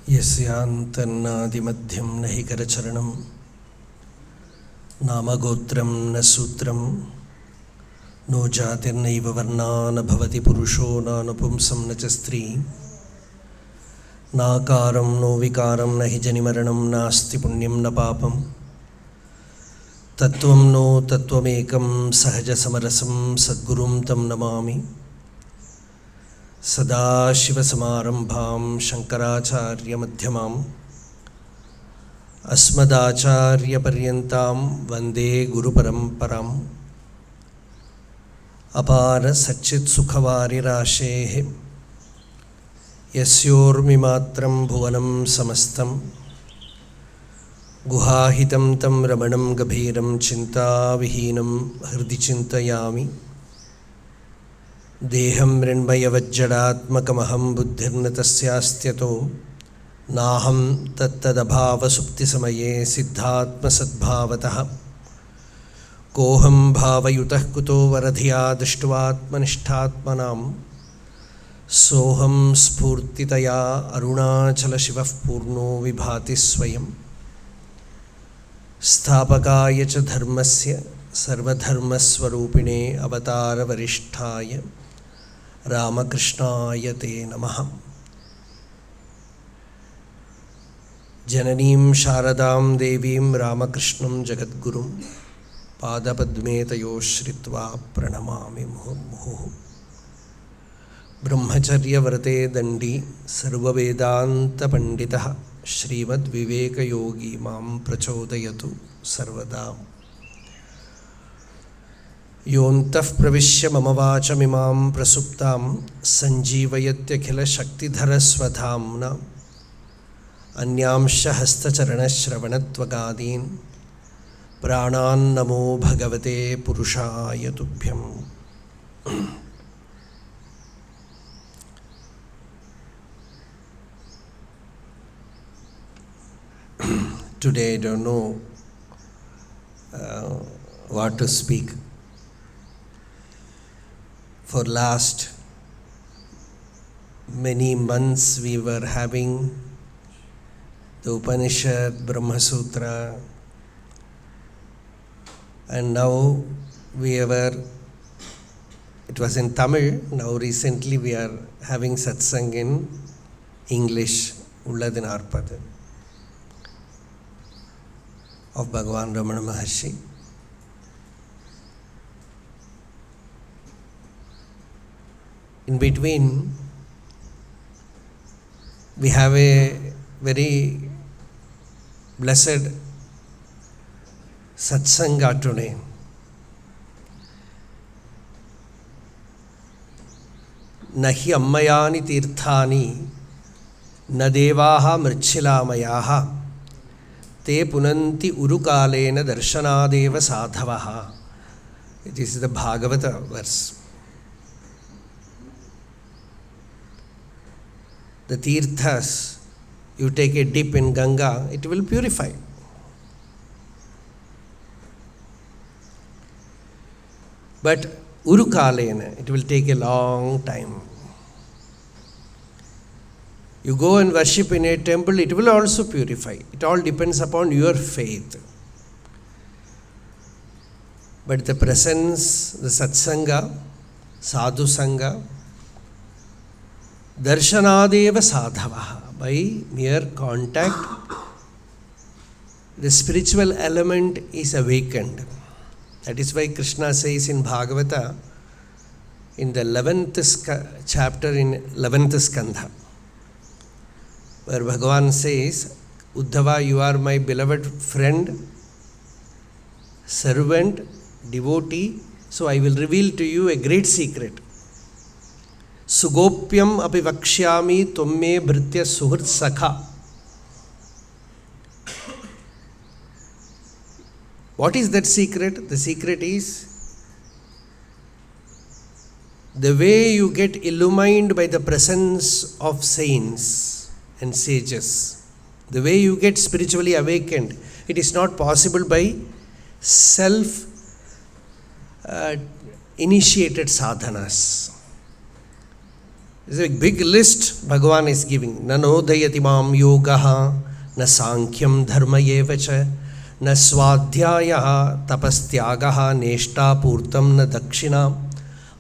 यस्यान्तन्नादिमध्यं न हि करचरणं नामगोत्रं न सूत्रं नो जातिर्नैव वर्णा न भवति पुरुषो नानुपुंसं न च स्त्री नाकारं नो विकारं न हि जनिमरणं नास्ति पुण्यं न पापं तत्त्वं नो तत्त्वमेकं सहजसमरसं सद्गुरुं तं नमामि सदाशिवसमारम्भां शङ्कराचार्यमध्यमाम् अस्मदाचार्यपर्यन्तां वन्दे गुरुपरम्पराम् अपार सच्चित्सुखवारिराशेः यस्योर्मिमात्रं भुवनं समस्तं गुहाहितं तं रमणं गभीरं चिन्ताविहीनं हृदि चिन्तयामि देहं मृण्मयवज्जडात्मकमहं बुद्धिर्न तस्यास्त्यतो नाहं तत्तदभावसुप्तिसमये सिद्धात्मसद्भावतः कोऽहं भावयुतः कुतो वरधिया दृष्ट्वात्मनिष्ठात्मनां सोऽहं स्फूर्तितया अरुणाचलशिवः पूर्णो विभाति स्वयं स्थापकाय च धर्मस्य सर्वधर्मस्वरूपिणे अवतारवरिष्ठाय रामकृष्णाय ते नमः। जननीं शारदां देवीं रामकृष्णं जगद्गुरुं पादपद्मे तयोः श्रित्वा प्रणमामि मुहुर्मुहुः। ब्रह्मचर्यव्रते दण्डी सर्ववेदान्तपण्डितः श्रीमद्विवेकयोगी मां प्रचोदयतु सर्वदा। योऽन्तः प्रविश्य मम वाचमिमां प्रसुप्तां सञ्जीवयत्यखिलशक्तिधरस्वधाम्ना अन्यांश हस्तचरणश्रवणत्वगादीन् प्राणान्नमो भगवते पुरुषाय तुभ्यम्। Today I don't know what to speak. For last many months we were having the Upanishad, Brahma Sutra, and now it was in Tamil, now recently we are having Satsang in English, Ulladin Arpad of Bhagavan Ramana Maharshi. In between, we have a very blessed Satsanga today. Nahi ammayani tirthani na devaha mrichilamayaha te punanti urukalena darshanadeva sadhavaha. It is the Bhagavata verse. The Tirthas, you take a dip in Ganga, it will purify. But Urukalena, it will take a long time. You go and worship in a temple, it will also purify. It all depends upon your faith. But the presence, the Satsanga, Sadhu Sangha, Darshanadeva Sadhavaha, by mere contact, the spiritual element is awakened. That is why Krishna says in Bhagavata, in the 11th chapter, in 11th Skandha, where Bhagavan says, Uddhava, you are my beloved friend, servant, devotee, so I will reveal to you a great secret. Sugopyam api vakshyami tumme bhritya suhrit sakha. What is that secret? The secret is the way you get illumined by the presence of saints and sages, the way you get spiritually awakened. It is not possible by self-initiated, sadhanas. It's a big list Bhagavan is giving. Nanodayati mam yogaha, na sankyam dharma yevacha, na swadhyaya tapastyagaha, neshta purtam na dakshina,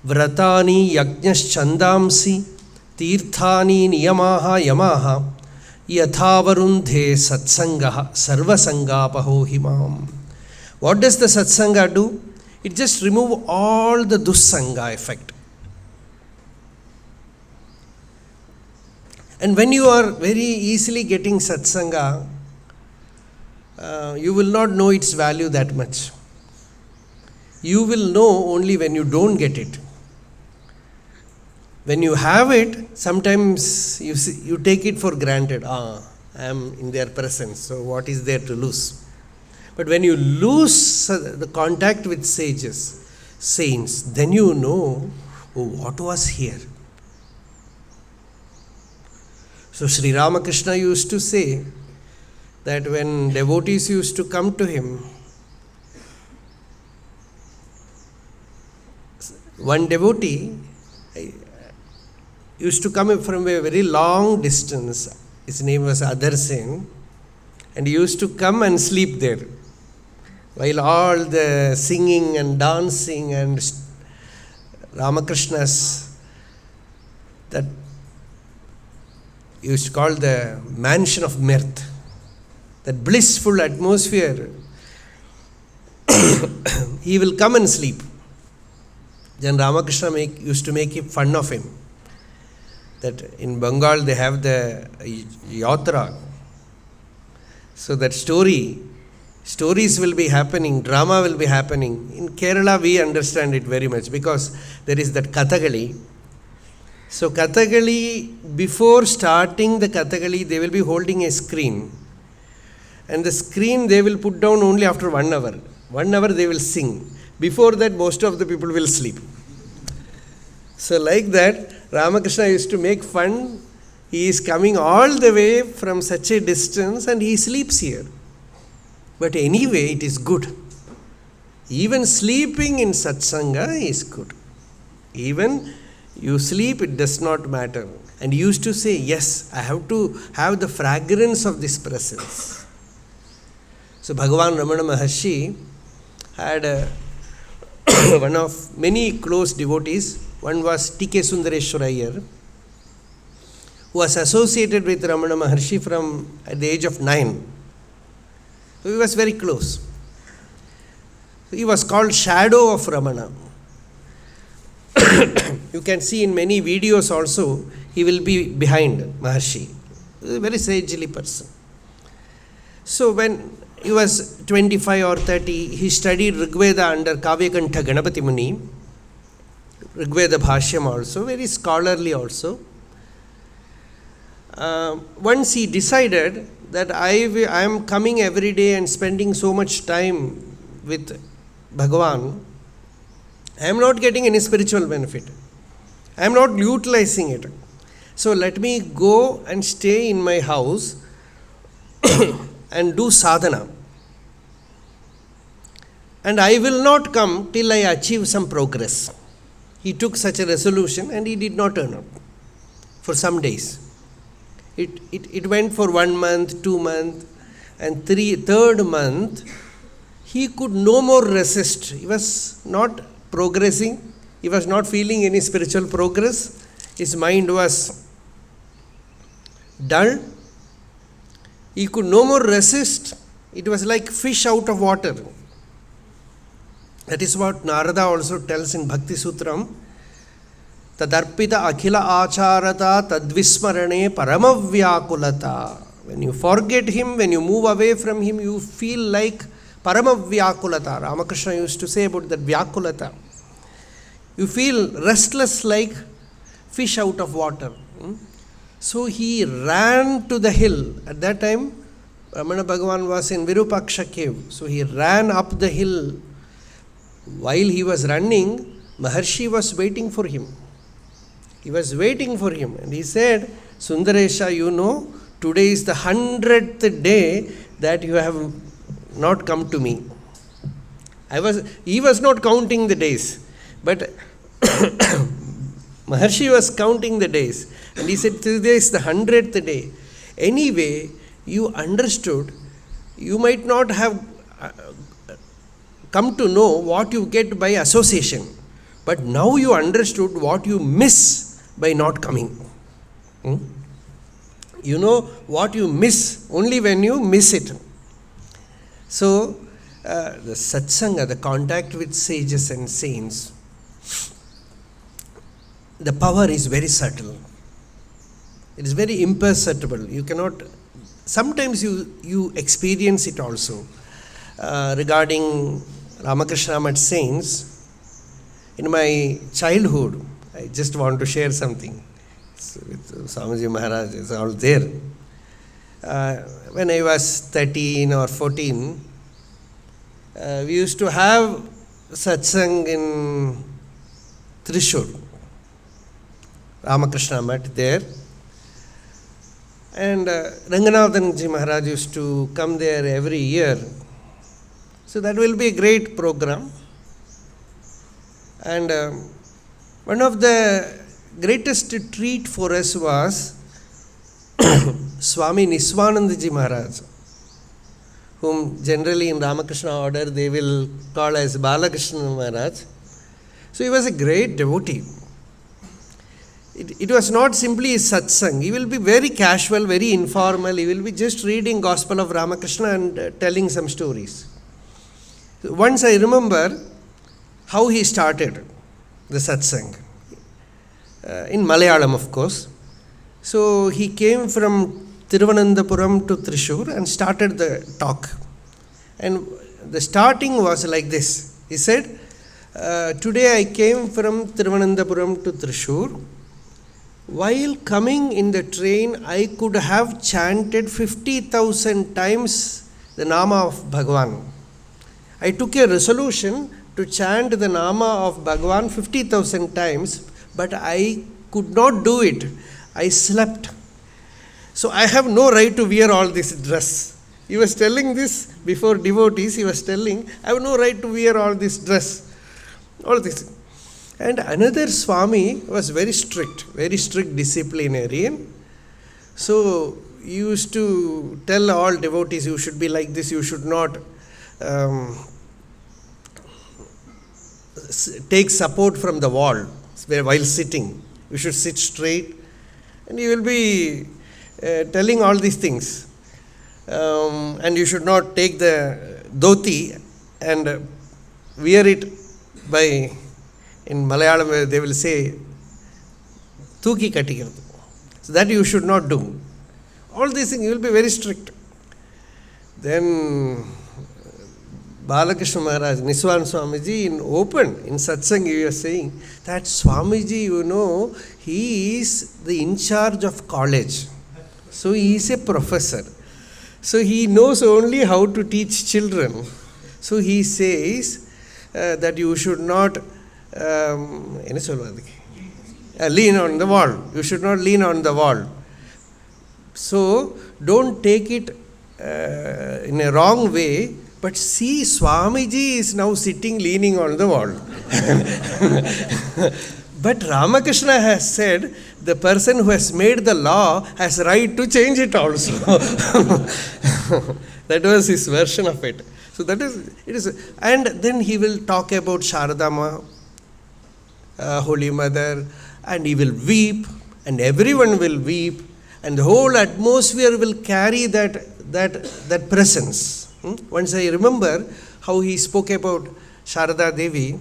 vratani yajñas chandamsi, tirthani niyamaha yamaha, yathavarundhe satsangaha, sarvasangapaho himam. What does the satsanga do? It just remove all the dussanga effect. And when you are very easily getting satsanga, you will not know its value that much. You will know only when you don't get it. When you have it, sometimes you take it for granted. I am in their presence, so what is there to lose? But when you lose the contact with sages, saints, then you know, what was here. So Sri Ramakrishna used to say that when devotees used to come to him, one devotee used to come from a very long distance. His name was Adhyaksha, and he used to come and sleep there. While all the singing and dancing and Ramakrishna's, that used to call the mansion of mirth, that blissful atmosphere, he will come and sleep. Then Ramakrishna used to make fun of him. That in Bengal they have the yatra. So that stories will be happening, drama will be happening. In Kerala we understand it very much because there is that Kathakali. So Kathakali, before starting the Kathakali, they will be holding a screen. And the screen they will put down only after 1 hour. 1 hour they will sing. Before that, most of the people will sleep. So like that, Ramakrishna used to make fun. He is coming all the way from such a distance and he sleeps here. But anyway, it is good. Even sleeping in satsanga is good. Even you sleep, it does not matter. And he used to say, yes, I have to have the fragrance of this presence. So Bhagavan Ramana Maharshi had one of many close devotees. One was T.K. Sundareshwara Iyer, who was associated with Ramana Maharshi from at the age of 9. So he was very close. He was called Shadow of Ramana. You can see in many videos also, he will be behind Maharshi. He was a very sagely person. So when he was 25 or 30, he studied Rigveda under Kavyakantha Ganapati Muni. Rigveda Bhashyam also, very scholarly also. Once he decided that I am coming every day and spending so much time with Bhagavan, I am not getting any spiritual benefit. I am not utilizing it. So let me go and stay in my house and do sadhana. And I will not come till I achieve some progress. He took such a resolution and he did not turn up for some days. It went for 1 month, 2 months, and third month, he could no more resist. He was not progressing. He was not feeling any spiritual progress. His mind was dull. He could no more resist. It was like fish out of water. That is what Narada also tells in Bhakti Sutram. Tadarpita akhila acharata tadvismarane paramavyakulata. When you forget him, when you move away from him, you feel like paramavyakulata. Ramakrishna used to say about that vyakulata. You feel restless like fish out of water. So he ran to the hill. At that time, Ramana Bhagavan was in Virupaksha cave. So he ran up the hill. While he was running, Maharshi was waiting for him. He was waiting for him. And he said, Sundaresha, you know, today is the 100th day that you have not come to me. He was not counting the days. But Maharshi was counting the days. And he said, today is the 100th day. Anyway, you understood, you might not have come to know what you get by association. But now you understood what you miss by not coming. You know what you miss only when you miss it. So, the satsanga, the contact with sages and saints, the power is very subtle. It is very imperceptible. You cannot, sometimes you experience it also. Regarding Ramakrishna Math saints, in my childhood, I just want to share something. With Swamiji Maharaj is all there. When I was 13 or 14, we used to have satsang in Thrissur, Ramakrishna Math there. And Ranganathanji Maharaj used to come there every year. So that will be a great program. And one of the greatest treat for us was Swami Nityasthanandaji Maharaj, whom generally in Ramakrishna order they will call as Balakrishna Maharaj. So he was a great devotee. It was not simply a satsang. He will be very casual, very informal. He will be just reading Gospel of Ramakrishna and telling some stories. Once I remember how he started the satsang. In Malayalam, of course. So he came from Thiruvananthapuram to Thrissur and started the talk. And the starting was like this. He said, today I came from Thiruvananthapuram to Thrissur. While coming in the train, I could have chanted 50,000 times the Nama of Bhagavan. I took a resolution to chant the Nama of Bhagavan 50,000 times, but I could not do it. I slept. So I have no right to wear all this dress. He was telling this before devotees. He was telling, I have no right to wear all this dress. All this. And another Swami was very strict disciplinarian. So he used to tell all devotees, you should be like this, you should not take support from the wall while sitting. You should sit straight. And he will be telling all these things. And you should not take the dhoti and wear it by, in Malayalam they will say, Thuki Kattikal. So that you should not do. All these things, you will be very strict. Then Balakrishna Maharaj, Nityasthananda Swamiji, in satsang, he was saying that Swamiji, you know, he is the in charge of college. So he is a professor. So he knows only how to teach children. So he says that you should not lean on the wall. You should not lean on the wall. So don't take it in a wrong way. But see, Swamiji is now sitting leaning on the wall. But Ramakrishna has said, the person who has made the law has right to change it also. That was his version of it. So that is, it is, and then he will talk about Sharadama, Holy Mother, and he will weep, and everyone will weep, and the whole atmosphere will carry that presence. Once I remember how he spoke about Sharada Devi.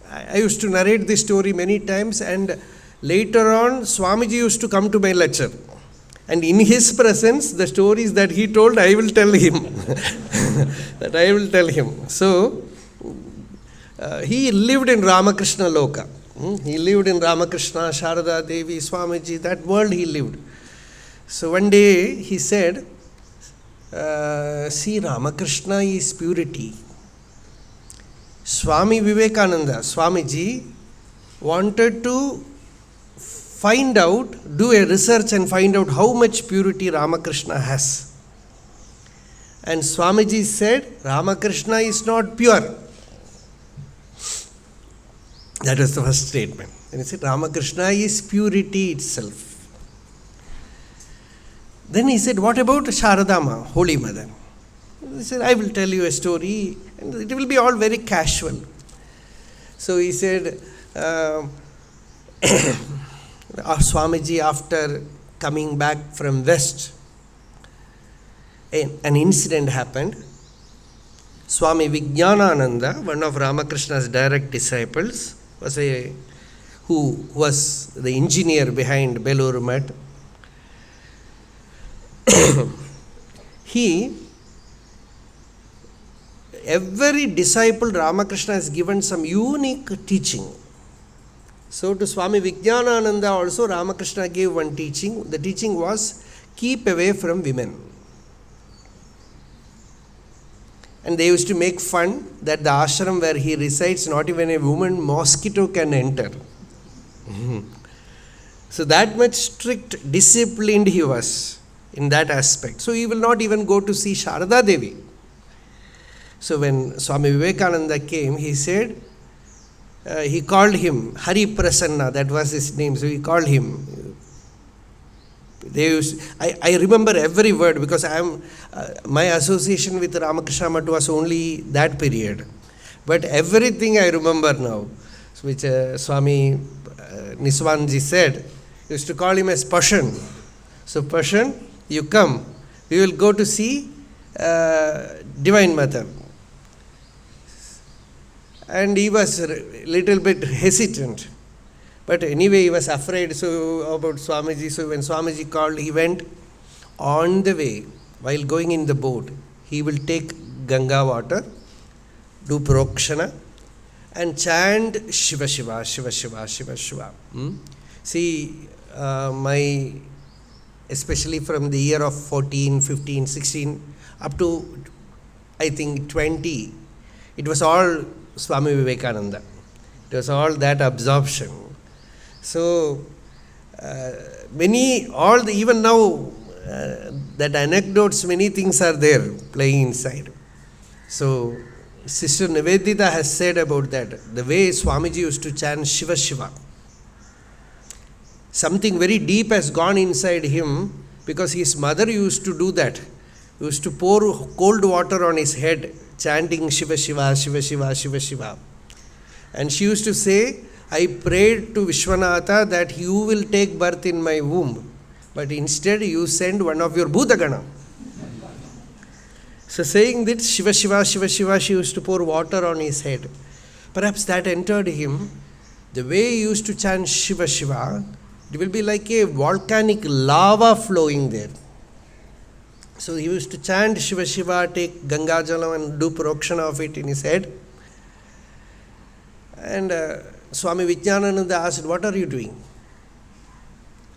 I used to narrate this story many times, and later on Swamiji used to come to my lecture. And in his presence, the stories that he told, I will tell him. So, he lived in Ramakrishna Loka. He lived in Ramakrishna, Sharada Devi, Swamiji, that world he lived. So one day he said, see, Ramakrishna is purity. Swami Vivekananda, Swamiji, wanted to find out, do a research and find out how much purity Ramakrishna has. And Swamiji said, Ramakrishna is not pure. That was the first statement. And he said, Ramakrishna is purity itself. Then he said, what about Sharadama, Holy Mother? He said, I will tell you a story, and it will be all very casual. So he said, Swamiji, after coming back from West, an incident happened. Swami Vijnanananda, one of Ramakrishna's direct disciples, who was the engineer behind Belur Math. Every disciple Ramakrishna has given some unique teaching. So to Swami Vijnanananda also Ramakrishna gave one teaching. The teaching was, keep away from women. And they used to make fun that the ashram where he resides, not even a woman mosquito can enter. So that much strict, disciplined he was in that aspect. So he will not even go to see Sharada Devi. So when Swami Vivekananda came, he said, he called him Hari Prasanna, that was his name. So he called him. I remember every word because my association with Ramakrishna Math was only that period. But everything I remember now, which Swami Niswanji said, used to call him as Pashan. So Pashan, you come, we will go to see Divine Mother. And he was a little bit hesitant. But anyway, he was afraid about Swamiji. So when Swamiji called, he went on the way. While going in the boat, he will take Ganga water, do Prokshana, and chant Shiva Shiva, Shiva Shiva, Shiva Shiva. See, especially from the year of 14, 15, 16, up to, I think, 20, it was all Swami Vivekananda. It was all that absorption. So, even now, that anecdotes, many things are there playing inside. So, Sister Nivedita has said about that, the way Swamiji used to chant Shiva Shiva. Something very deep has gone inside him because his mother used to do that. He used to pour cold water on his head, chanting Shiva Shiva, Shiva Shiva, Shiva Shiva. And she used to say, I prayed to Vishwanatha that you will take birth in my womb, but instead you send one of your Bhutagana. So saying that Shiva Shiva, Shiva Shiva, she used to pour water on his head. Perhaps that entered him. The way he used to chant Shiva Shiva, it will be like a volcanic lava flowing there. So he used to chant Shiva Shiva, take Ganga Jalam and do Prokshana of it in his head. And Swami Vijnanananda asked, what are you doing?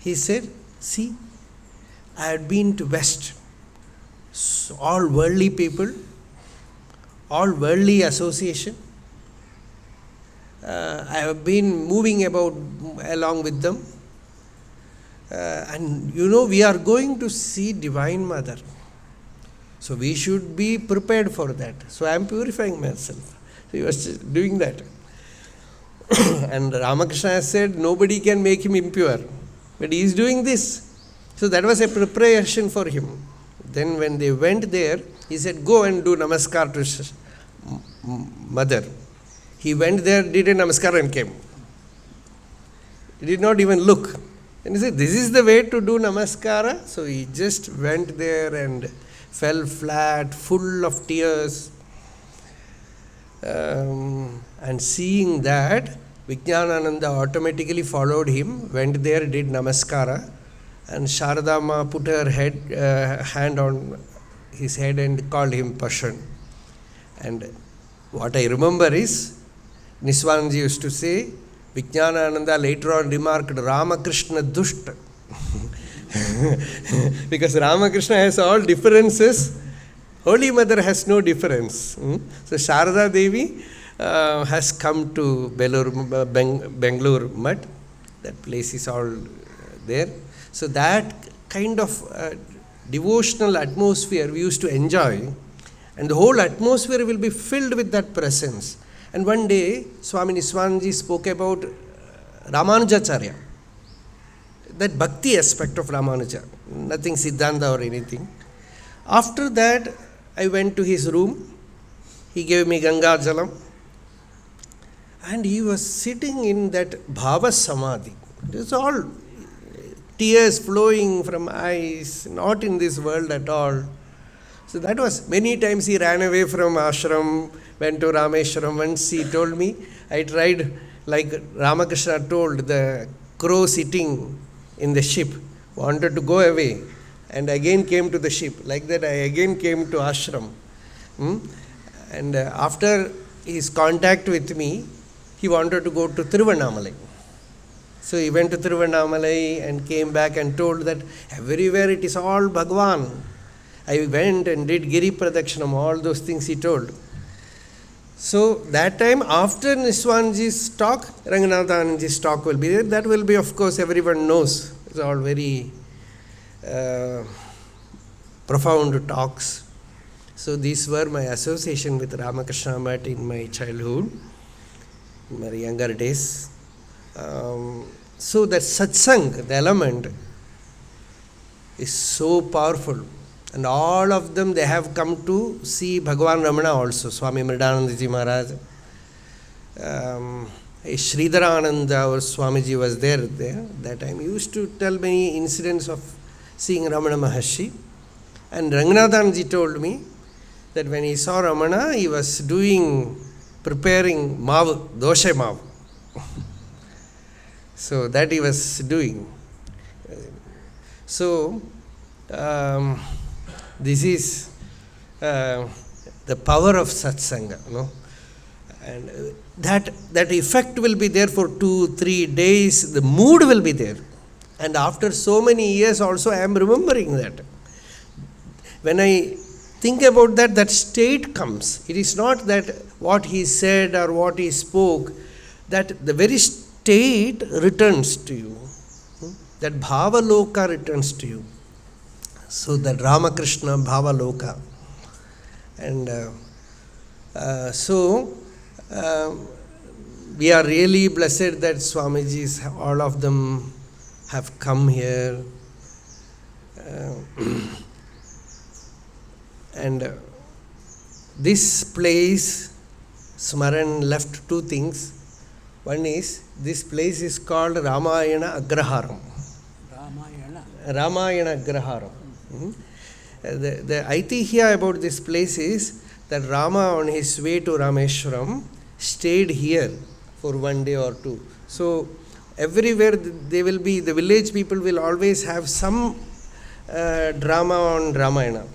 He said, see, I had been to West. So all worldly people, all worldly association. I have been moving about along with them. And we are going to see Divine Mother. So we should be prepared for that. So I am purifying myself. So he was doing that. And Ramakrishna has said, nobody can make him impure. But he is doing this. So that was a preparation for him. Then when they went there, he said, go and do namaskar to Mother. He went there, did a namaskar and came. He did not even look. And he said, this is the way to do namaskara. So he just went there and fell flat, full of tears. And seeing that, Vijnanananda automatically followed him, went there, did namaskara, and Sharadama put her hand on his head and called him Pashan. And what I remember is, Niswanji used to say, Vijnanananda later on remarked, Ramakrishna Dushta. Because Ramakrishna has all differences, Holy Mother has no difference. So Sharada Devi has come to Bangalore Mutt. That place is all there. So that kind of devotional atmosphere we used to enjoy, and the whole atmosphere will be filled with that presence. And one day, Swami Niswanji spoke about Ramanacharya. That bhakti aspect of Ramanuja, nothing Siddhanta or anything. After that, I went to his room. He gave me Ganga Jalam. And he was sitting in that Bhava Samadhi. It was all tears flowing from eyes, not in this world at all. So that was, many times he ran away from ashram, went to Rameshwaram. Once he told me, I tried, like Ramakrishna told, the crow sitting in the ship, wanted to go away and again came to the ship. Like that, I again came to ashram. And after his contact with me, he wanted to go to Tiruvannamalai. So he went to Tiruvannamalai and came back and told that everywhere it is all Bhagwan. I went and did Giri Pradakshinam, all those things he told. So that time, after Niswanji's talk, Ranganathananji's talk will be there. That will be, of course, everyone knows. It's all very profound talks. So these were my association with Ramakrishna Math in my childhood, in my younger days. So that satsang, the element, is so powerful. And all of them, they have come to see Bhagavan Ramana also, Swami Mridanandaji Maharaj. Sridharananda, our Swamiji, was there that time. He used to tell many incidents of seeing Ramana Maharshi. And Ranganathanji told me that when he saw Ramana, he was preparing mav, dosha mav. So that he was doing. So, this is the power of satsanga, no? And that effect will be there for 2-3 days. The mood will be there. And after so many years also, I am remembering that. When I think about that, that state comes. It is not that what he said or what he spoke, that the very state returns to you. That bhava loka returns to you. So that Ramakrishna bhava loka. And we are really blessed that Swamijis, all of them have come here. And this place, Smaran left 2 things. One is, this place is called Ramayana Agraharam. Ramayana Agraharam. The Aitihya about this place is that Rama, on his way to Rameshwaram, stayed here for 1 day or 2. So everywhere they will be, the village people will always have some drama on Ramayana.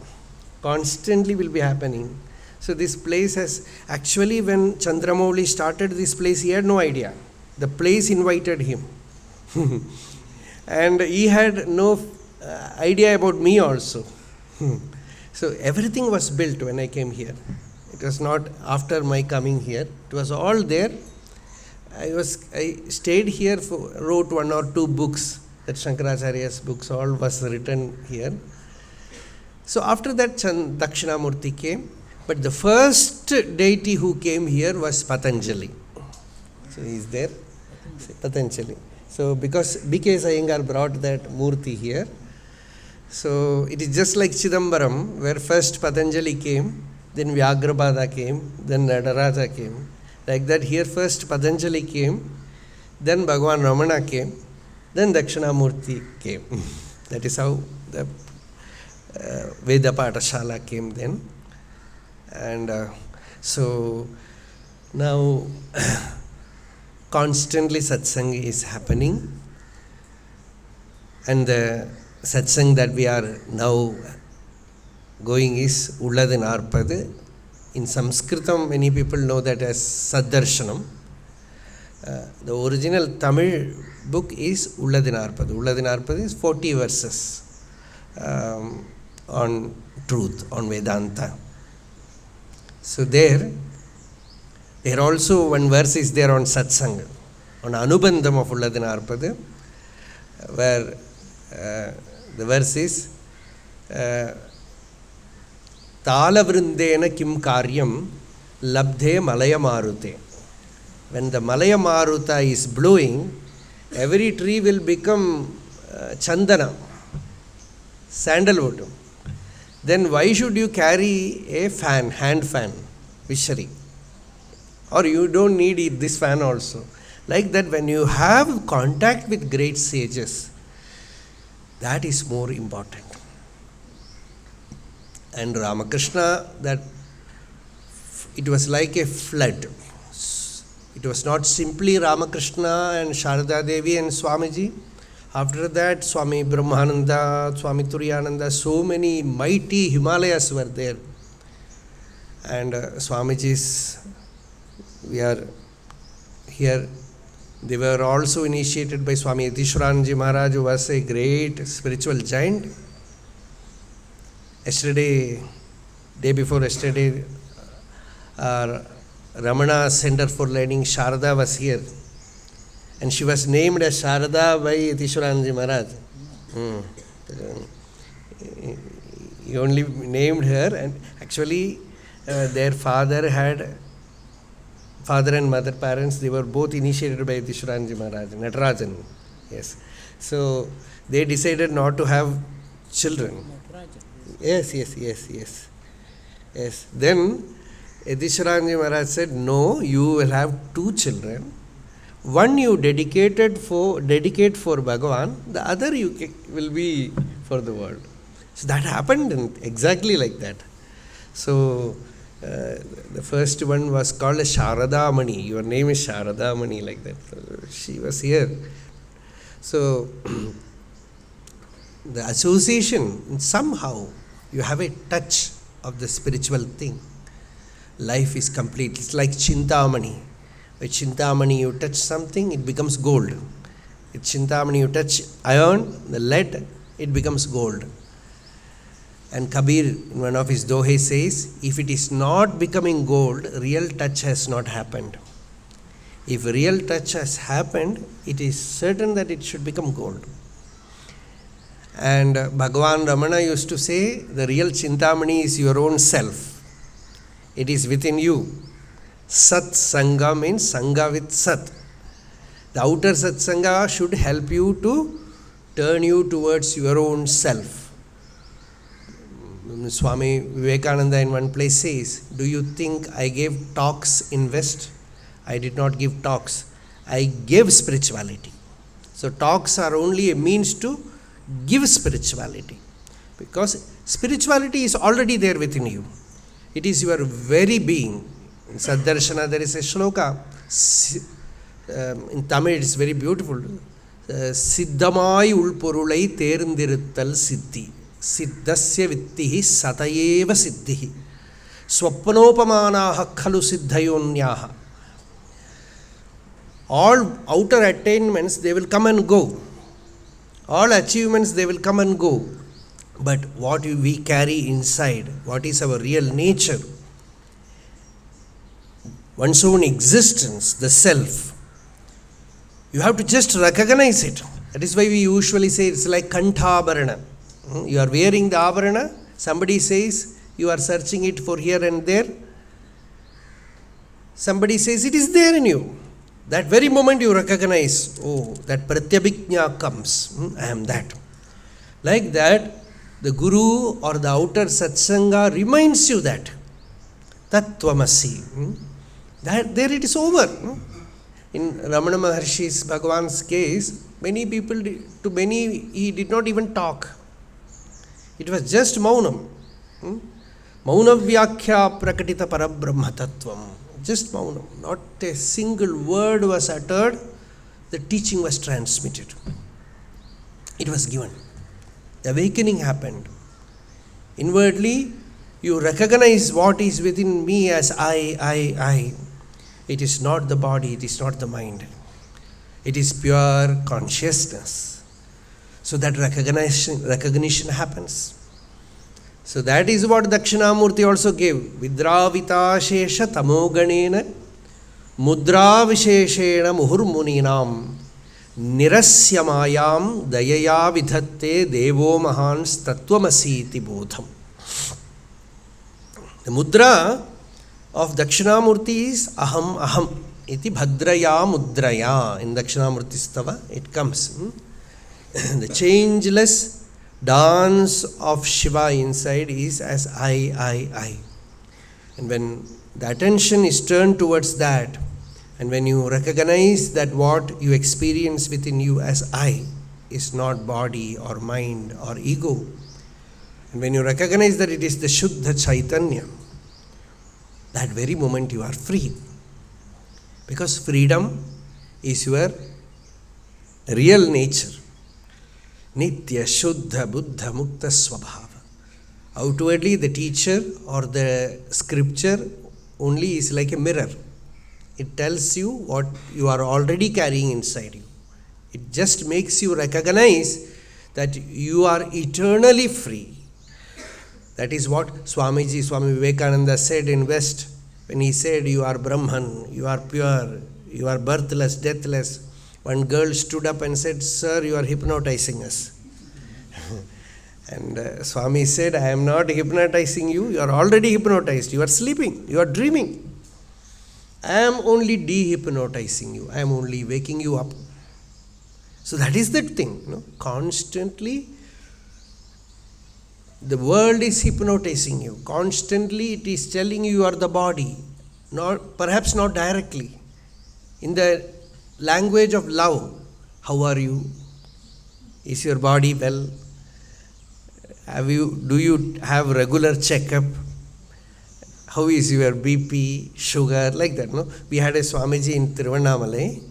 Constantly will be happening. So this place has, actually when Chandramouli started this place, he had no idea. The place invited him. And he had no idea about me also. So everything was built when I came here. It was not after my coming here. It was all there. I stayed here, wrote 1 or 2 books. That Shankaracharya's books, all was written here. So after that, Dakshinamurti came. But the first deity who came here was Patanjali. So he is there. Patanjali. So because B.K. Iyengar brought that Murti here. So it is just like Chidambaram, where first Patanjali came, then Vyagrabhada came, then Nadaraja came. Like that, here first Patanjali came, then Bhagavan Ramana came, then Dakshinamurti came. That is how the Veda Patashala came then. And so now constantly satsang is happening. And the satsang that we are now going is Ulladinarpadu. In Sanskritam, many people know that as Saddarshanam. The original Tamil book is Ulladinarpadu. Ulladinarpadu is 40 verses on truth, on Vedanta. So there also one verse is there on satsang, on Anubandham of Ulladinarpadu, where the verse is Talavrindena kim karyam labdhe malaya marute. When the malaya maruta is blowing, every tree will become chandana, sandalwood. Then why should you carry a fan, hand fan, Vishari? Or you don't need this fan also. Like that, when you have contact with great sages, that is more important. And Ramakrishna, that it was like a flood. It was not simply Ramakrishna and Sharada Devi and Swamiji. After that, Swami Brahmananda, Swami Turiyananda, so many mighty Himalayas were there. And Swamiji's, we are here, they were also initiated by Swami Vireshwaranandaji Maharaj, who was a great spiritual giant. Yesterday, day before yesterday, Ramana Center for Learning Sharada was here. And she was named as Sharada by Vireshwaranandaji Maharaj. He only named her, and actually their father and mother parents, they were both initiated by Vireshwaranandaji Maharaj, Natarajan. Yes. So they decided not to have children. Yes. Then Vireshwaranandaji Maharaj said, no, you will have 2 children. One you dedicate for Bhagavan, the other you will be for the world. So that happened exactly like that. So the first one was called Sharada Mani. Your name is Sharada Mani, like that. She was here. So the association, somehow you have a touch of the spiritual thing. Life is complete. It's like Chintamani. With Chintamani you touch something, it becomes gold. With Chintamani you touch iron, the lead, it becomes gold. And Kabir, in one of his dohe, says, if it is not becoming gold, real touch has not happened. If real touch has happened, it is certain that it should become gold. And Bhagavan Ramana used to say, the real Chintamani is your own self. It is within you. Sat Sangha means Sangha with Sat. The outer Satsanga should help you to turn you towards your own self. Swami Vivekananda in one place says, do you think I gave talks in West? I did not give talks. I gave spirituality. So talks are only a means to give spirituality. Because spirituality is already there within you. It is your very being. In Saddarshana there is a shloka. In Tamil it is very beautiful. Siddhamai ulpurulai terndiruttal siddhi. Siddhasya vittihi satayeva siddhihi. Swapnopamanaha khalu siddhayonyaha. All outer attainments, they will come and go. All achievements, they will come and go. But what we carry inside, what is our real nature, one's own existence, the self, you have to just recognize it. That is why we usually say it's like Kanthabharana. You are wearing the Abharana, somebody says you are searching it for here and there. Somebody says it is there in you. That very moment you recognize, oh, that Pratyabhijna comes. I am that. Like that, the Guru or the outer Satsanga reminds you that. Tattvamasi. That there it is over. In Ramana Maharshi's Bhagavan's case, many people, to many he did not even talk. It was just Maunam. Maunavyakya prakatita parabrahma tattvam. Just Maunam. Not a single word was uttered. The teaching was transmitted. It was given. The awakening happened. Inwardly, you recognize what is within me as I. It is not the body, it is not the mind. It is pure consciousness. So that recognition happens. So that is what Dakshinamurti also gave. Vidravita shesha tamoganena mudra visheshena muhurmuninam nirasyamayam dayaya vidhatte devo mahans tattvamasi bodham. The mudra of Dakshinamurti is aham aham. iti bhadraya mudraya. In Dakshinamurtistava it comes. The changeless dance of Shiva inside is as I. And when the attention is turned towards that, and when you recognize that what you experience within you as I is not body or mind or ego, and when you recognize that it is the Shuddha Chaitanya, that very moment you are free. Because freedom is your real nature. Nitya Shuddha Buddha Mukta Swabhava. Outwardly, the teacher or the scripture only is like a mirror. It tells you what you are already carrying inside you. It just makes you recognize that you are eternally free. That is what Swami Vivekananda said in West when he said, you are Brahman, you are pure, you are birthless, deathless. One girl stood up and said, sir, you are hypnotizing us. And Swami said, I am not hypnotizing you, you are already hypnotized, you are sleeping, you are dreaming. I am only de-hypnotizing you, I am only waking you up. So that is that thing, constantly the world is hypnotizing you. Constantly it is telling you are the body, perhaps not directly. In the language of love, how are you? Is your body well? Do you have regular checkup? How is your BP, sugar, like that? No? We had a Swamiji in Tiruvannamalai.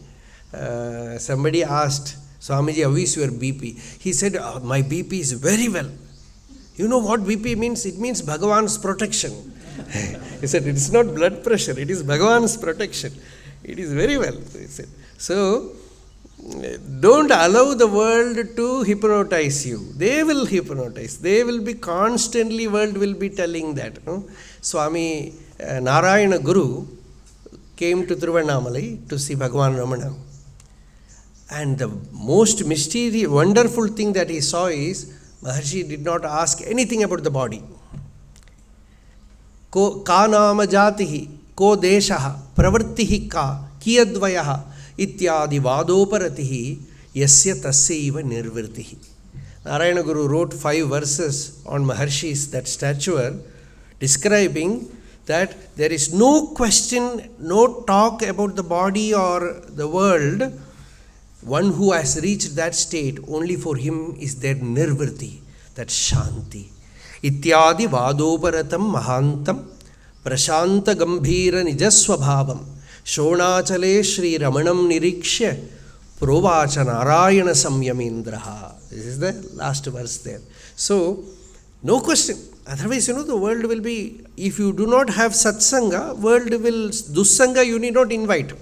Somebody asked, Swamiji, how is your BP? He said, my BP is very well. You know what BP means? It means Bhagavan's protection. He said, it is not blood pressure, it is Bhagavan's protection. It is very well, he said. So, don't allow the world to hypnotize you. They will hypnotize. They will be constantly, world will be telling that. Swami Narayana Guru came to Tiruvannamalai to see Bhagavan Ramana. And the most mysterious, wonderful thing that he saw is, Maharshi did not ask anything about the body. Ka nama jatihi, ko deshaha, pravartihi ka, kiyadvayaha, ityadi vadoparatihi, yasya tasyaiva nirvirtihi. Narayana Guru wrote 5 verses on Maharshi's, that statuary, describing that there is no question, no talk about the body or the world. One who has reached that state, only for him is there nirvrti, that shanti. Ityadi vadoparatam mahantam prashanta gambhira nijasvabhavam shonachale Shri Ramanam nirikshya provacha narayana samyamindraha. This is the last verse there. So, no question. Otherwise, the world will be, if you do not have satsanga, world will, dussanga you need not invite.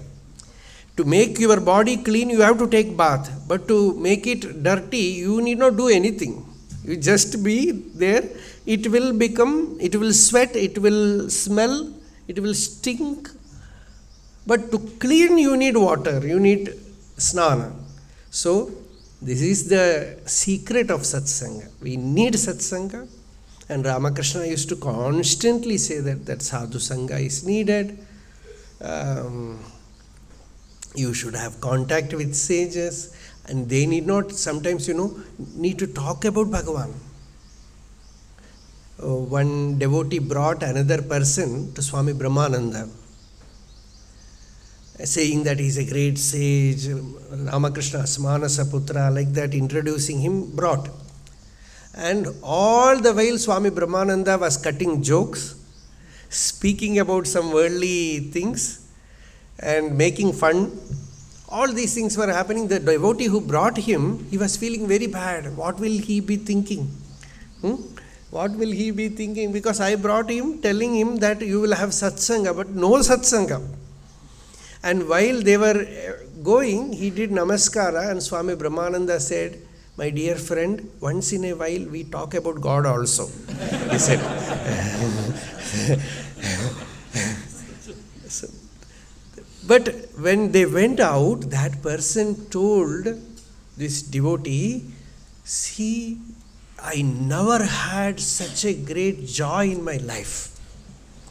To make your body clean, you have to take bath. But to make it dirty, you need not do anything. You just be there. It will become, it will sweat, it will smell, it will stink. But to clean, you need water, you need snana. So, this is the secret of satsanga. We need satsanga. And Ramakrishna used to constantly say that sadhu sangha is needed. You should have contact with sages, and they need not, sometimes, need to talk about Bhagavan. One devotee brought another person to Swami Brahmananda, saying that he is a great sage, Ramakrishna Asmanasa Putra, like that, introducing him, brought. And all the while Swami Brahmananda was cutting jokes, speaking about some worldly things, and making fun. All these things were happening. The devotee who brought him, he was feeling very bad. What will he be thinking? What will he be thinking? Because I brought him, telling him that you will have satsanga, but no satsanga. And while they were going, he did namaskara, and Swami Brahmananda said, my dear friend, once in a while we talk about God also. He said. But when they went out, that person told this devotee, see, I never had such a great joy in my life.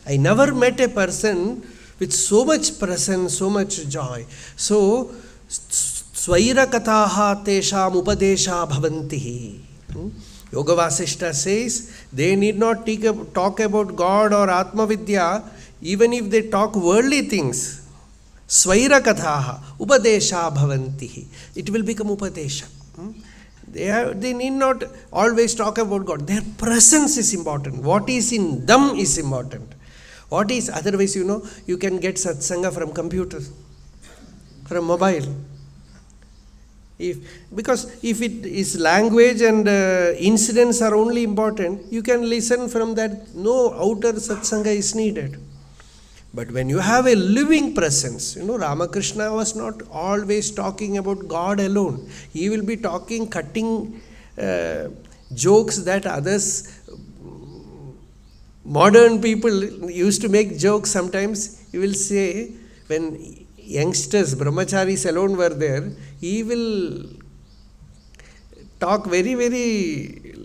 I never met a person with so much presence, so much joy. So, Swaira Kataha Tesham Upadesha Bhavantihi. Yoga Vasishta says they need not talk about God or Atma Vidya, even if they talk worldly things. Swaira Kathaha Upadesha Bhavantihi. It will become Upadesha. They need not always talk about God. Their presence is important. What is in them is important. What is, otherwise, you can get satsanga from computer, from mobile. Because if it is language and incidents are only important, you can listen from that. No outer satsanga is needed. But when you have a living presence, Ramakrishna was not always talking about God alone. He will be talking, cutting jokes that others, modern people used to make jokes sometimes. He will say, when youngsters, brahmacharis alone were there, he will talk very, very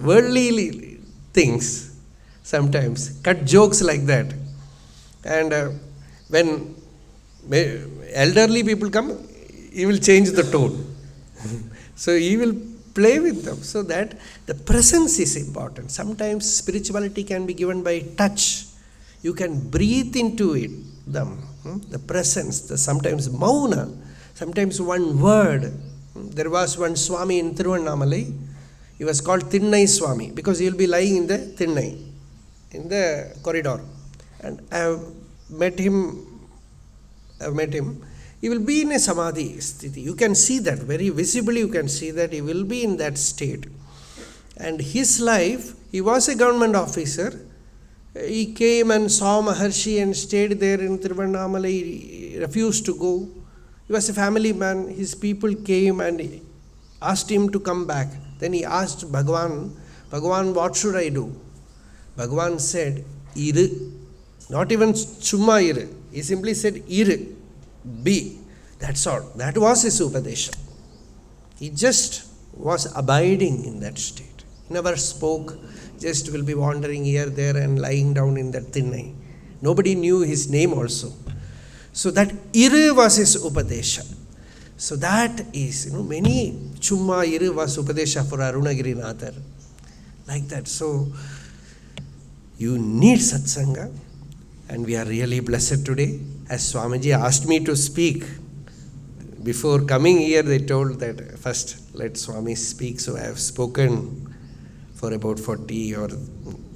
worldly things sometimes, cut jokes like that. And when elderly people come, he will change the tone. So he will play with them, so that the presence is important. Sometimes spirituality can be given by touch. You can breathe into it, them, the presence, sometimes mauna, sometimes one word. There was one Swami in Tiruvannamalai. He was called Thinnai Swami because he will be lying in the Thinnai, in the corridor. And I have met him. He will be in a samadhi sthiti. You can see that very visibly. You can see that he will be in that state. And his life, he was a government officer. He came and saw Maharshi and stayed there in Tiruvannamalai. He refused to go. He was a family man. His people came and asked him to come back. Then he asked Bhagavan, what should I do? Bhagavan said, Iru. Not even Chumma Iru. He simply said, Iru. Be. That's all. That was his Upadesha. He just was abiding in that state. He never spoke. Just will be wandering here, there and lying down in that Thinnai. Nobody knew his name also. So that Iru was his Upadesha. So that is, many Chumma Iru was Upadesha for Arunagiri Nathar. Like that. So you need Satsanga. And we are really blessed today. As Swamiji asked me to speak, before coming here they told that first let Swami speak. So I have spoken for about 40 or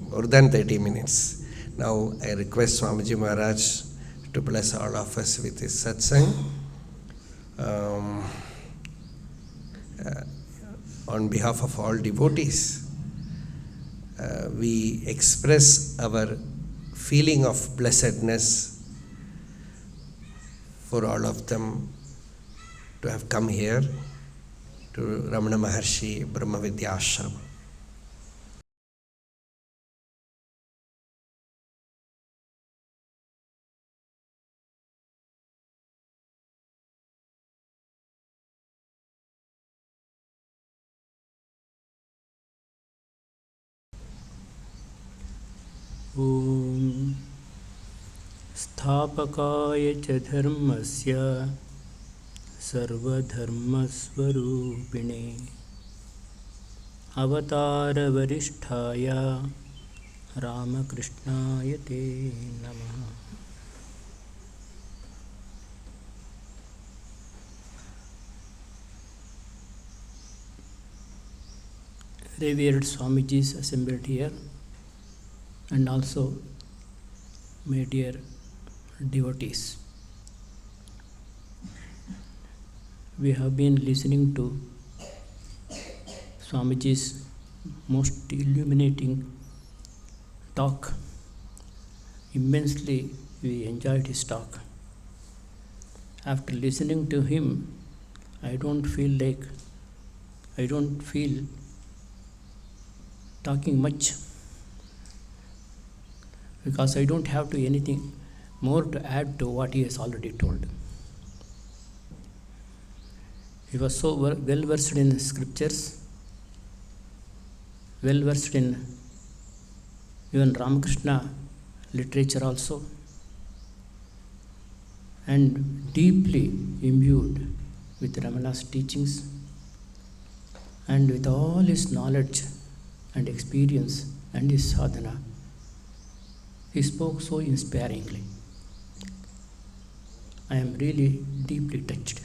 more than 30 minutes. Now I request Swamiji Maharaj to bless all of us with his satsang. On behalf of all devotees, we express our feeling of blessedness for all of them to have come here to Ramana Maharshi Brahma Vidya Ashrama. Om Sthapakaya cha dharmasya sarvadharmasvarupine avatara varisthaya Ramakrishnaya te namaha. Revered Swamijis assembled here, and also my dear devotees. We have been listening to Swamiji's most illuminating talk. Immensely we enjoyed his talk. After listening to him, I don't feel talking much, because I don't have to anything more to add to what he has already told. He was so well versed in scriptures, well versed in even Ramakrishna literature also. and deeply imbued with Ramana's teachings, and with all his knowledge and experience and his sadhana, he spoke so inspiringly. I am really deeply touched.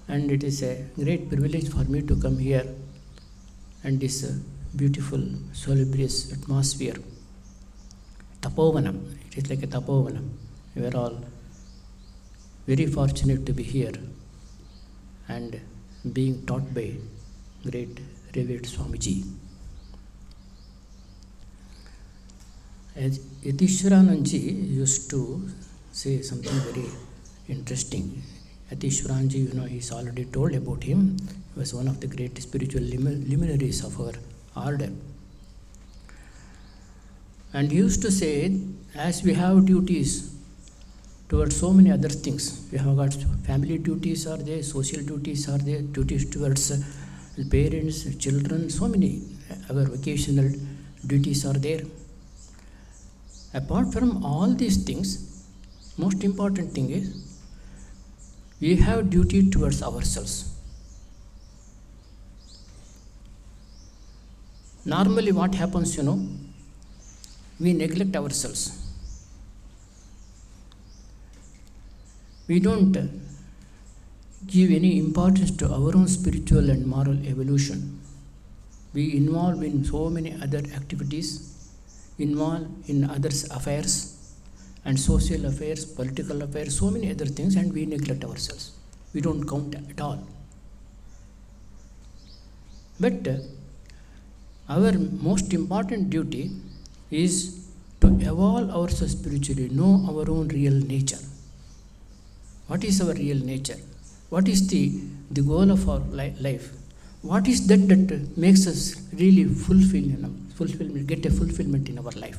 And it is a great privilege for me to come here and this beautiful, salubrious atmosphere. Tapovanam, it is like a tapovanam. We are all very fortunate to be here and being taught by great Revered Swamiji. As Yatishwaranandaji used to say something very interesting. Yatishwaranandaji, he's already told about him. He was one of the great spiritual luminaries of our order. And he used to say, as we have duties towards so many other things, we have got family duties are there, social duties are there, duties towards parents, children, so many our vocational duties are there. Apart from all these things, most important thing is we have duty towards ourselves. Normally what happens, we neglect ourselves. We don't give any importance to our own spiritual and moral evolution. We involve in so many other activities, involve in others' affairs and social affairs, political affairs, so many other things, and we neglect ourselves. We don't count at all. But our most important duty is to evolve ourselves spiritually, know our own real nature. What is our real nature? What is the goal of our life? What is that makes us really get a fulfillment in our life?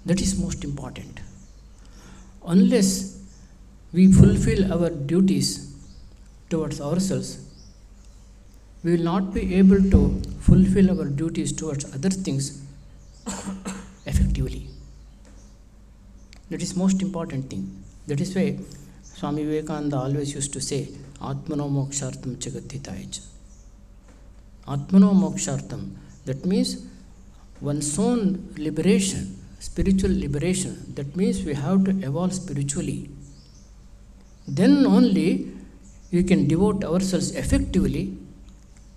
That is most important. Unless we fulfill our duties towards ourselves, we will not be able to fulfill our duties towards other things effectively. That is most important thing. That is why Swami Vivekananda always used to say, Atmano mokshartam jagathitaya. Atmano mokshartam. That means one's own liberation, spiritual liberation. That means we have to evolve spiritually. Then only we can devote ourselves effectively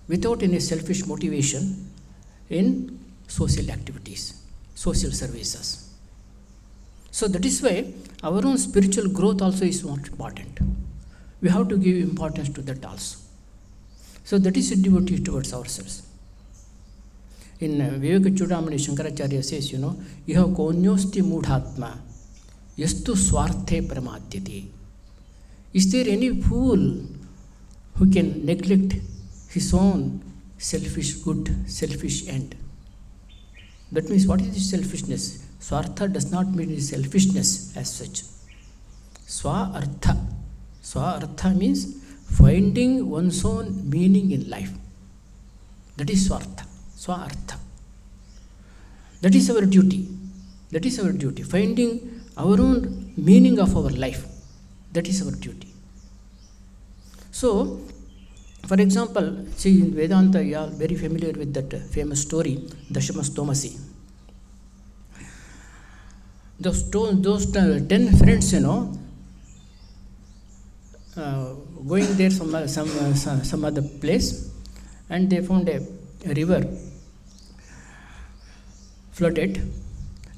without any selfish motivation in social activities, social services. So that is why our own spiritual growth also is most important. We have to give importance to that also. So that is a devotee towards ourselves. In Vivekachudamani Shankaracharya says, Iha konyosti mudhatma yastu swarthe pramadyati. Is there any fool who can neglect his own selfish good, selfish end? That means what is selfishness? Swartha does not mean selfishness as such. Swa-artha. Swa-artha means finding one's own meaning in life. That is Swartha. Swa-artha. That is our duty. That is our duty. Finding our own meaning of our life. That is our duty. So, for example, see in Vedanta, you are very familiar with that famous story, Dashamastomasi. Those 10 friends, going there some other place, and they found a river flooded,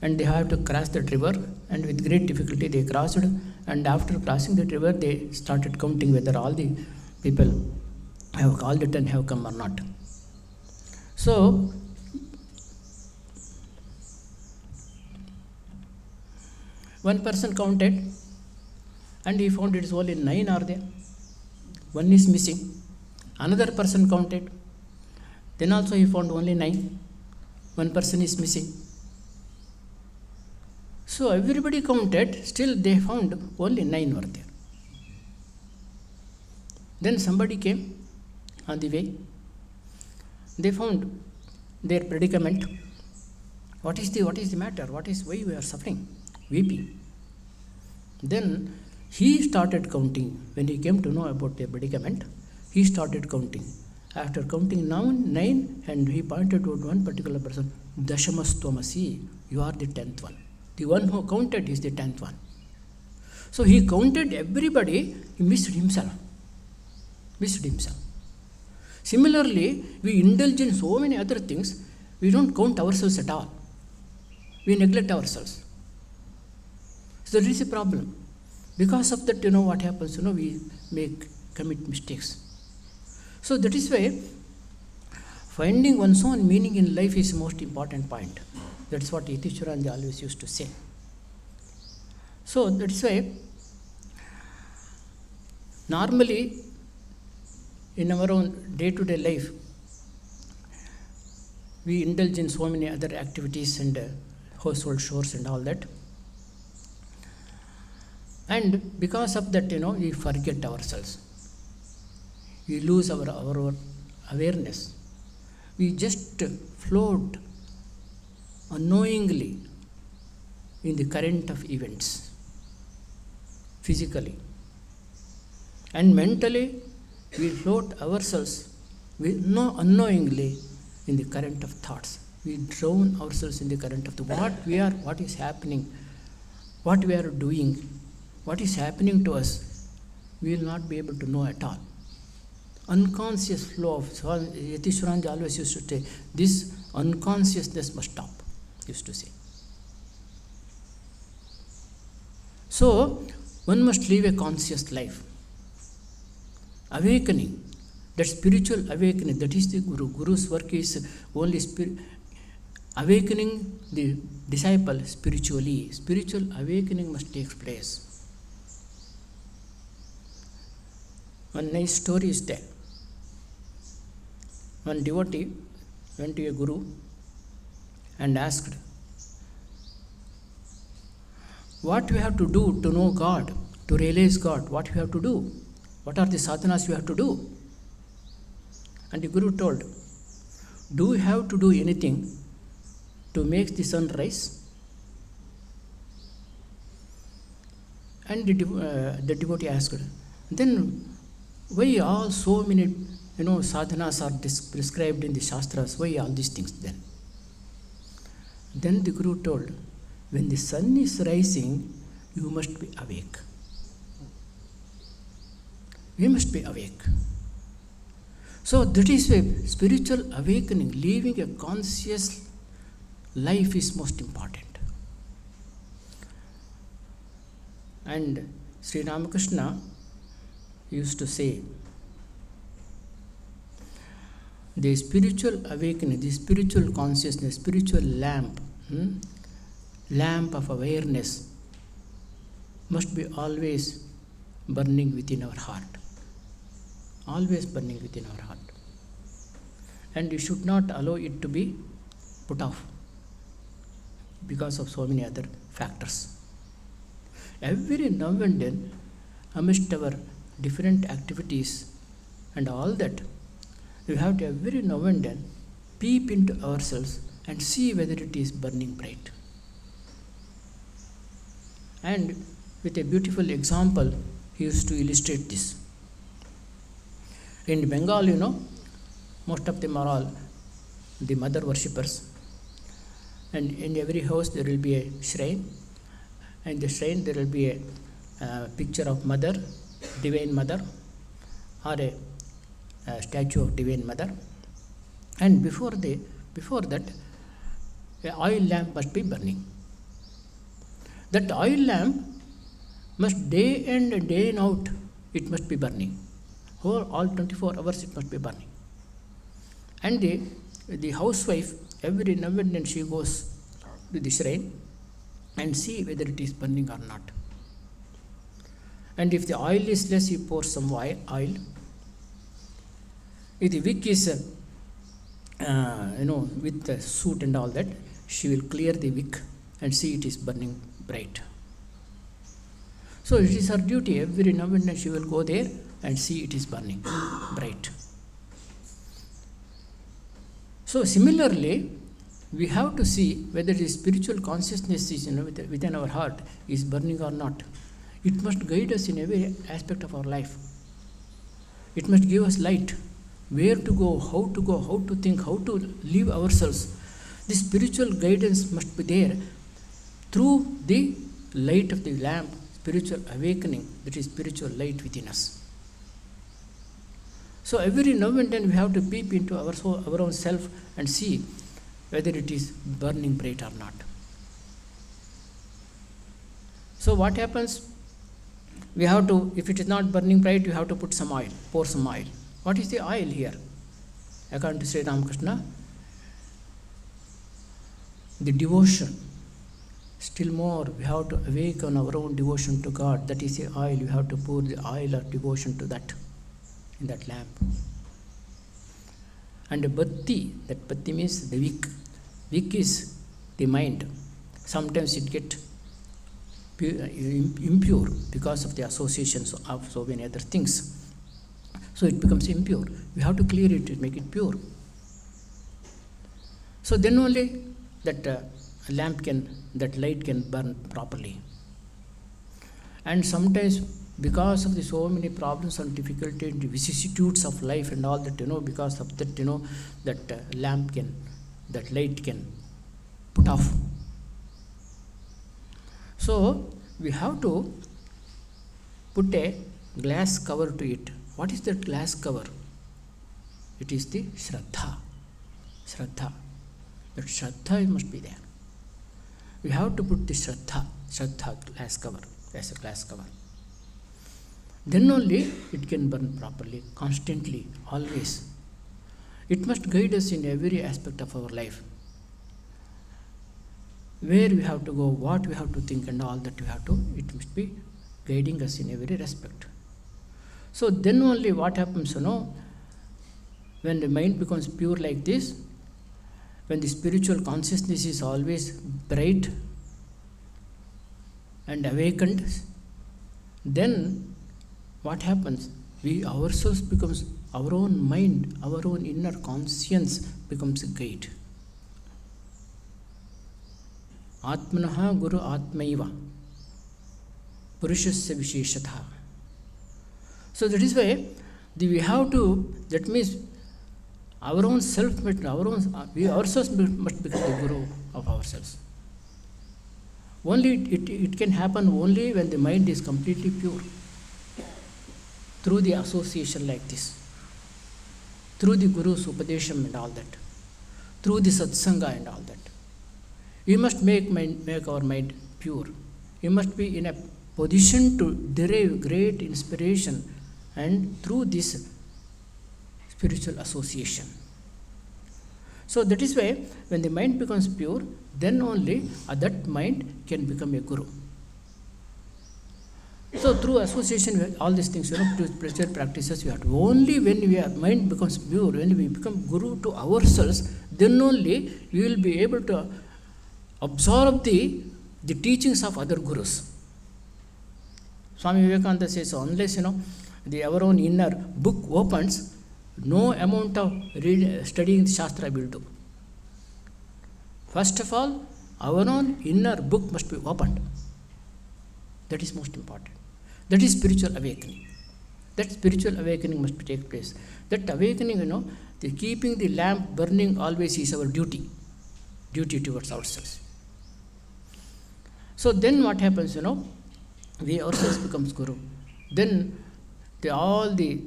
and they have to cross that river, and with great difficulty they crossed, and after crossing that river they started counting whether all the people have called it and have come or not. So one person counted and he found it is only 9 are there. One is missing. Another person counted. Then also he found only 9. One person is missing. So everybody counted, still they found only 9 were there. Then somebody came on the way. They found their predicament. What is the matter? Why we are suffering? Weeping. Then he started counting. When he came to know about the predicament, he started counting. After counting 9, and he pointed to one particular person, Dashamastvamasi, you are the 10th one. The one who counted is the 10th one. So he counted everybody, he missed himself. Similarly, we indulge in so many other things, we don't count ourselves at all. We neglect ourselves. So there is a problem. Because of that, what happens, we commit mistakes. So that is why finding one's own meaning in life is the most important point. That's what Yatishwaranji always used to say. So that is why normally in our own day-to-day life, we indulge in so many other activities and household chores and all that. And because of that, we forget ourselves. We lose our awareness. We just float unknowingly in the current of events, physically. And mentally, we float ourselves unknowingly in the current of thoughts. We drown ourselves in the current of what is happening, what we are doing, what is happening to us, we will not be able to know at all. Unconscious flow of Yatishwaranji always used to say, this unconsciousness must stop, used to say. So, one must live a conscious life. Awakening, that spiritual awakening, that is the Guru. Guru's work is only awakening the disciple spiritually. Spiritual awakening must take place. One nice story is there. One devotee went to a guru and asked, what we have to do to know God, to realize God, what we have to do? What are the sadhanas we have to do? And the guru told, do you have to do anything to make the sun rise? And the devotee asked, then why all so many sadhanas are prescribed in the shastras? Why all these things then? Then the Guru told, when the sun is rising, you must be awake. We must be awake. So that is why spiritual awakening, living a conscious life is most important. And Sri Ramakrishna used to say, the spiritual awakening, the spiritual consciousness, spiritual lamp of awareness must be always burning within our heart. Always burning within our heart. And you should not allow it to be put off because of so many other factors. Every now and then, amidst our different activities and all that, we have to every now and then peep into ourselves and see whether it is burning bright. And with a beautiful example, he used to illustrate this. In Bengal, most of them are all the mother worshippers. And in every house there will be a shrine. And in the shrine there will be a picture of mother, divine mother, or a statue of divine mother. And before that, an oil lamp must be burning. That oil lamp must day in and day out, it must be burning. All 24 hours it must be burning. And the housewife, every now and then she goes to the shrine and see whether it is burning or not. And if the oil is less, you pour some oil. If the wick is, with the soot and all that, she will clear the wick and see it is burning bright. So it is her duty. Every now and then she will go there and see it is burning bright. So similarly, we have to see whether the spiritual consciousness is, within our heart is burning or not. It must guide us in every aspect of our life. It must give us light, where to go, how to think, how to live ourselves. The spiritual guidance must be there through the light of the lamp, spiritual awakening, that is spiritual light within us. So every now and then we have to peep into our soul, our own self, and see whether it is burning bright or not. So what happens? We have to, if it is not burning bright, you have to put some oil, pour some oil. What is the oil here? According to Sri Ramakrishna, the devotion. Still more, we have to awaken our own devotion to God. That is the oil. We have to pour the oil of devotion to that, in that lamp. And the bhakti, that bhakti means the wick. Wick is the mind. Sometimes it gets impure because of the associations of so many other things. So it becomes impure. We have to clear it and make it pure. So then only that that light can burn properly. And sometimes because of the so many problems and difficulties and vicissitudes of life and all that, because of that, that light can put off. So we have to put a glass cover to it. What is that glass cover? It is the Shraddha. Shraddha. That Shraddha must be there. We have to put the Shraddha glass cover as a glass cover. Then only it can burn properly, constantly, always. It must guide us in every aspect of our life. Where we have to go, what we have to think, and all that we have to, it must be guiding us in every respect. So then only what happens, when the mind becomes pure like this, when the spiritual consciousness is always bright and awakened, then what happens? We ourselves becomes, our own mind, our own inner conscience becomes a guide. Atmanaha Guru Atmaiva Purushasya Visheshatha. So that is why we have to, that means our own self, we ourselves must become the Guru of ourselves. Only it can happen only when the mind is completely pure. Through the association like this. Through the Guru's Upadesham and all that. Through the Satsanga and all that. We must make our mind pure. We must be in a position to derive great inspiration, and through this spiritual association. So that is why when the mind becomes pure, then only that mind can become a Guru. So through association, all these things, to spiritual practices, we have to. Only when our mind becomes pure, when we become Guru to ourselves, then only we will be able to absorb the teachings of other Gurus. Swami Vivekananda says, unless our own inner book opens, no amount of studying the Shastra will do. First of all, our own inner book must be opened. That is most important. That is spiritual awakening. That spiritual awakening must take place. That awakening, the keeping the lamp burning always is our duty. Duty towards ourselves. So then what happens, we ourselves becomes Guru. Then all the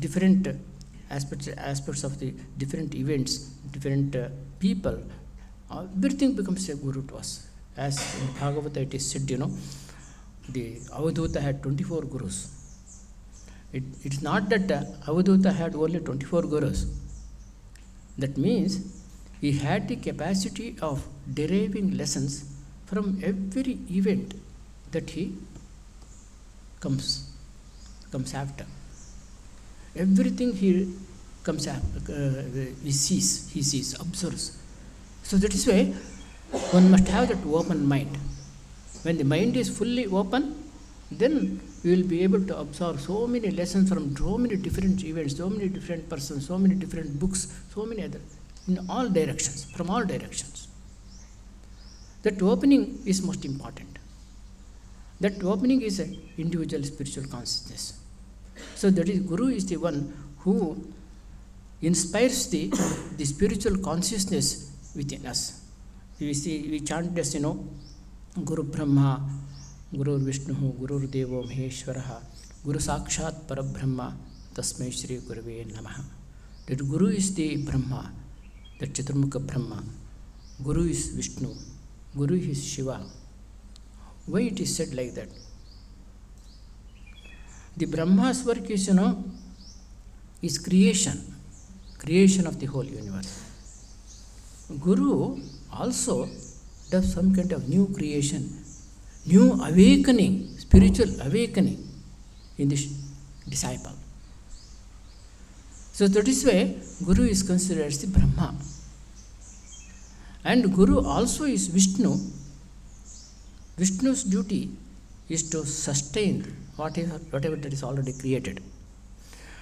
different aspects of the different events, different people, everything becomes a Guru to us. As in Bhagavata it is said, the Avadhuta had 24 Gurus. It's not that Avadhuta had only 24 Gurus. That means he had the capacity of deriving lessons from every event that he comes after. Everything he comes after, he sees, observes. So that is why one must have that open mind. When the mind is fully open, then we will be able to absorb so many lessons from so many different events, so many different persons, so many different books, so many other, in all directions, from all directions. That opening is most important. That opening is an individual spiritual consciousness. So that is, Guru is the one who inspires the spiritual consciousness within us. We chant this, Guru Brahma, Guru Vishnu, Guru Devo Maheshwaraha, Guru Sakshat Parabrahma, Tasmai Shri Gurave Namaha. That Guru is the Brahma, that Chaturmukha Brahma. Guru is Vishnu, Guru is Shiva. Why it is said like that? The Brahma's work is, is creation of the whole universe. Guru also does some kind of new creation, new awakening, spiritual awakening in the disciple. So that is why Guru is considered as the Brahma. And Guru also is Vishnu. Vishnu's duty is to sustain whatever that is already created.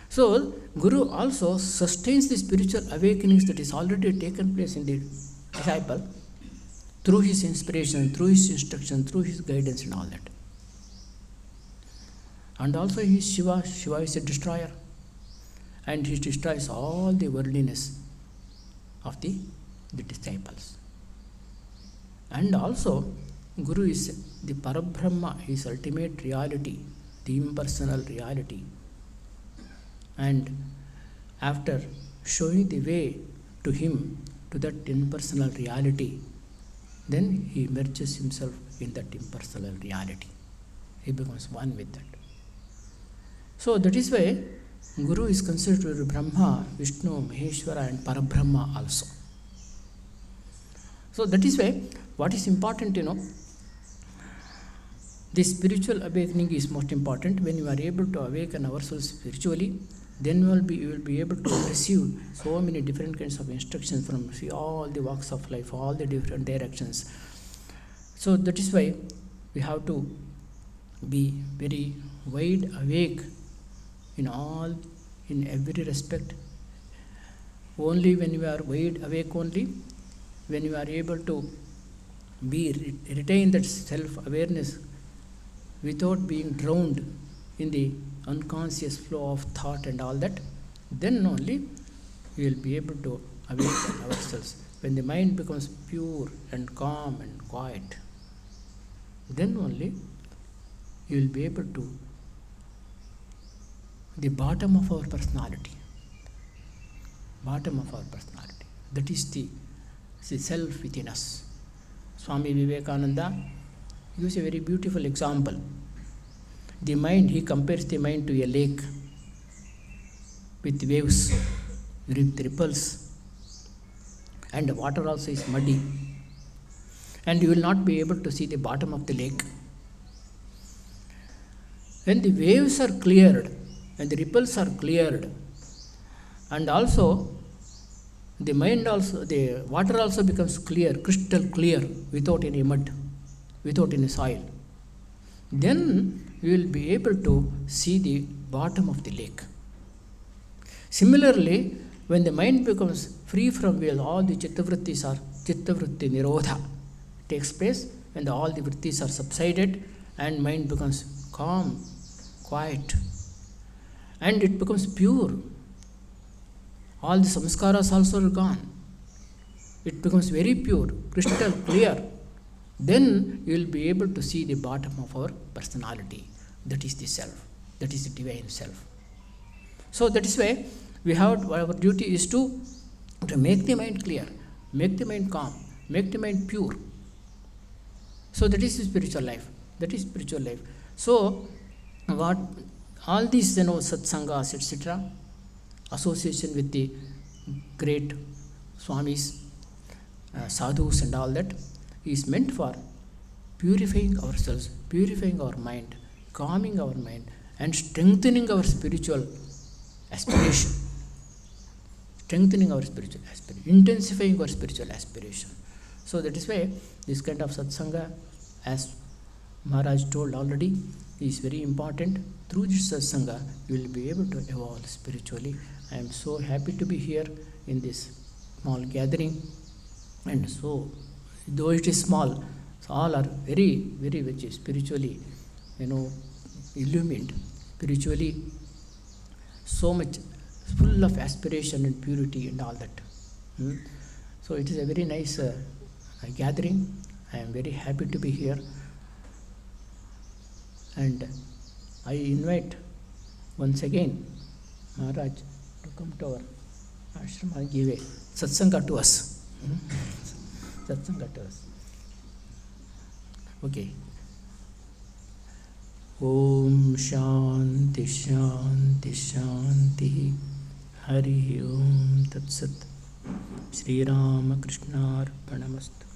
So, Guru also sustains the spiritual awakenings that is already taken place in the disciple through his inspiration, through his instruction, through his guidance and all that. And also he is Shiva. Shiva is a destroyer. And he destroys all the worldliness of the disciples. And also, Guru is the Parabrahma, his ultimate reality, the impersonal reality. And after showing the way to him, to that impersonal reality, then he merges himself in that impersonal reality. He becomes one with that. So that is why Guru is considered Brahma, Vishnu, Maheshwara and Parabrahma also. So that is why what is important, the spiritual awakening is most important. When you are able to awaken ourselves spiritually, then you will be able to receive so many different kinds of instructions from all the walks of life, all the different directions. So that is why we have to be very wide awake in every respect. Only when you are wide awake, only when you are able to retain that self-awareness without being drowned in the unconscious flow of thought and all that, then only we will be able to awaken ourselves. When the mind becomes pure and calm and quiet, then only you will be able to the bottom of our personality. Bottom of our personality. That is the self within us. Swami Vivekananda gives a very beautiful example. The mind, he compares the mind to a lake with waves, with ripples, and the water also is muddy. And you will not be able to see the bottom of the lake. When the waves are cleared, and the ripples are cleared, and also the mind also, the water also becomes clear, crystal clear, without any mud, without any soil, then you will be able to see the bottom of the lake. Similarly, when the mind becomes free from will, all the chittavrittis are chittavritti nirodha takes place, when all the vrittis are subsided and mind becomes calm, quiet, and it becomes pure. All the samskaras also are gone. It becomes very pure, crystal clear. Then you will be able to see the bottom of our personality. That is the self. That is the divine self. So that is why our duty is to make the mind clear, make the mind calm, make the mind pure. So that is spiritual life. That is spiritual life. So what all these satsangas, etc., association with the great swamis, sadhus and all that, is meant for purifying ourselves, purifying our mind, calming our mind, and strengthening our spiritual aspiration. Strengthening our spiritual aspiration, intensifying our spiritual aspiration. So that is why this kind of satsanga, as Maharaj told already, is very important. Through this satsanga, you will be able to evolve spiritually. I am so happy to be here in this small gathering. And so, though it is small, so all are very, very, very spiritually illumined, spiritually so much full of aspiration and purity and all that. So it is a very nice gathering. I am very happy to be here, and I invite once again Maharaj to come to our ashrama, give a satsanga to us. Satsanga to us. Okay. Om Shanti Shanti Shanti. Hari Om Tat Sat. Shri Ramakrishna Arpanamastu.